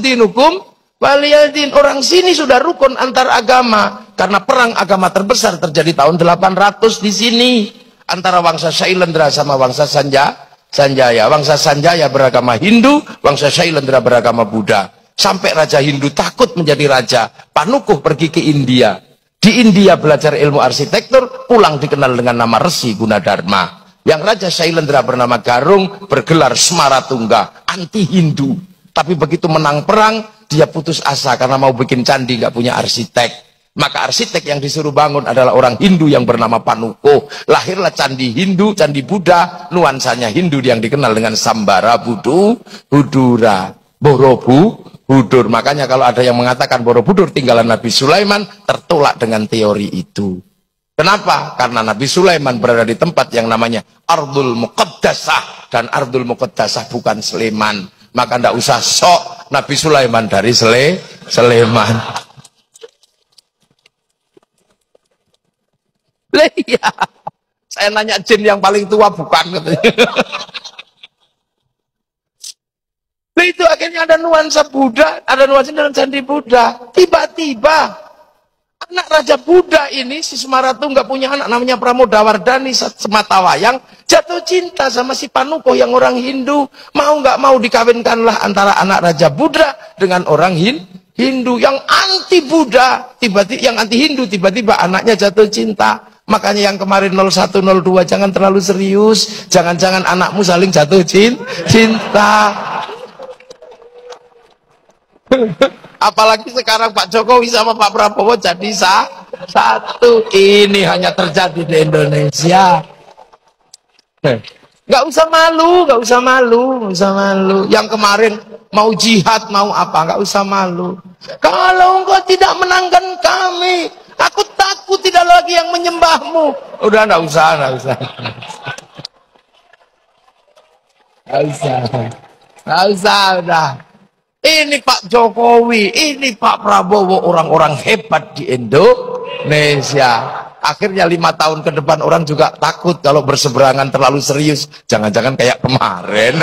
dinukum waliyadin. Orang sini sudah rukun antar agama karena perang agama terbesar terjadi tahun 800 di sini antara Wangsa Shailendra sama Wangsa Sanjaya. Wangsa Sanjaya beragama Hindu, Wangsa Shailendra beragama Buddha. Sampai Raja Hindu takut menjadi raja. Panukuh pergi ke India. Di India belajar ilmu arsitektur, pulang dikenal dengan nama Resi Gunadarma. Yang Raja Shailendra bernama Garung bergelar Smaratungga, anti Hindu. Tapi begitu menang perang, dia putus asa karena mau bikin candi nggak punya arsitek. Maka arsitek yang disuruh bangun adalah orang Hindu yang bernama Panukuh. Lahirlah candi Hindu, candi Buddha, nuansanya Hindu yang dikenal dengan Sambara Budura, Borobudur. Makanya kalau ada yang mengatakan Borobudur tinggalan Nabi Sulaiman, tertolak dengan teori itu. Kenapa? Karena Nabi Sulaiman berada di tempat yang namanya Ardul Muqaddasah, dan Ardul Muqaddasah bukan Sleman. Maka ndak usah sok Nabi Sulaiman dari Sleman. Iya, saya nanya jin yang paling tua bukan katanya. Itu akhirnya ada nuansa Buddha, ada nuansa dalam candi Buddha. Tiba-tiba anak Raja Buddha ini, si Smaratungga punya anak namanya Pramodawardhani Sematawayang, jatuh cinta sama si Panukuh yang orang Hindu. Mau nggak mau dikawinkanlah antara anak Raja Buddha dengan orang Hindu yang anti Buddha, yang anti Hindu, tiba-tiba anaknya jatuh cinta. Makanya yang kemarin 0102 jangan terlalu serius, jangan-jangan anakmu saling jatuh cinta. Apalagi sekarang Pak Jokowi sama Pak Prabowo jadi satu. Ini hanya terjadi di Indonesia. Nggak usah malu, nggak usah malu, nggak usah malu. Yang kemarin mau jihad, mau apa, nggak usah malu. Kalau engkau tidak menangkan kami, aku takut tidak lagi yang menyembahmu. Udah nggak usah, nggak usah. Nggak usah, nggak usah, udah. Ini Pak Jokowi, ini Pak Prabowo, orang-orang hebat di Indonesia. Akhirnya 5 tahun ke depan orang juga takut kalau berseberangan terlalu serius. Jangan-jangan kayak kemarin.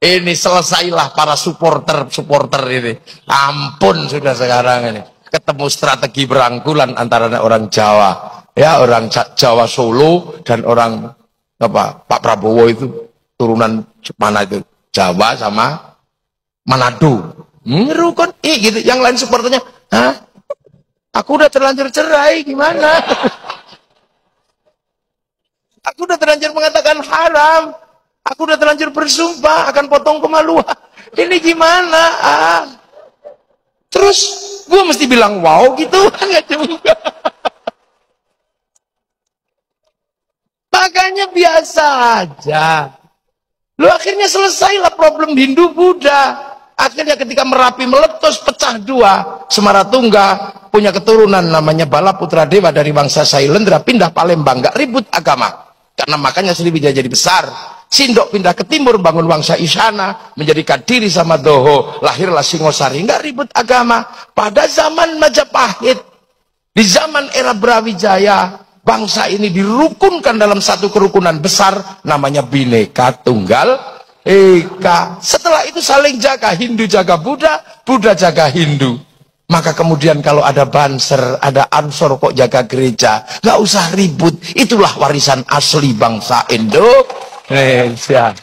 Ini selesailah para supporter ini. Ampun sudah sekarang ini. Ketemu strategi berangkulan antara orang Jawa, ya orang Jawa Solo dan orang apa Pak Prabowo itu turunan mana itu Jawa sama Manado. Rukun gitu. Yang lain supporternya, hah? Aku udah terlanjur cerai, gimana? Aku udah terlanjur mengatakan haram. Aku udah terlanjur bersumpah akan potong kemaluan. Ini gimana? Terus gue mesti bilang wow gitu? Enggak juga. Makanya biasa aja. Lo akhirnya selesailah problem Hindu Buddha. Akhirnya ketika Merapi meletus pecah dua, Smaratungga punya keturunan namanya Bala Putra Dewa dari Wangsa Shailendra pindah Palembang, nggak ribut agama. Karena makanya Sriwijaya jadi besar. Sindok pindah ke timur bangun Wangsa Isyana, menjadikan diri sama Doho, lahirlah Singosari, nggak ribut agama. Pada zaman Majapahit, di zaman era Brawijaya, bangsa ini dirukunkan dalam satu kerukunan besar namanya Bhinneka Tunggal Ika. Setelah itu saling jaga, Hindu jaga Buddha, Buddha jaga Hindu. Maka kemudian kalau ada Banser, ada Ansor kok jaga gereja, nggak usah ribut. Itulah warisan asli bangsa Indonesia.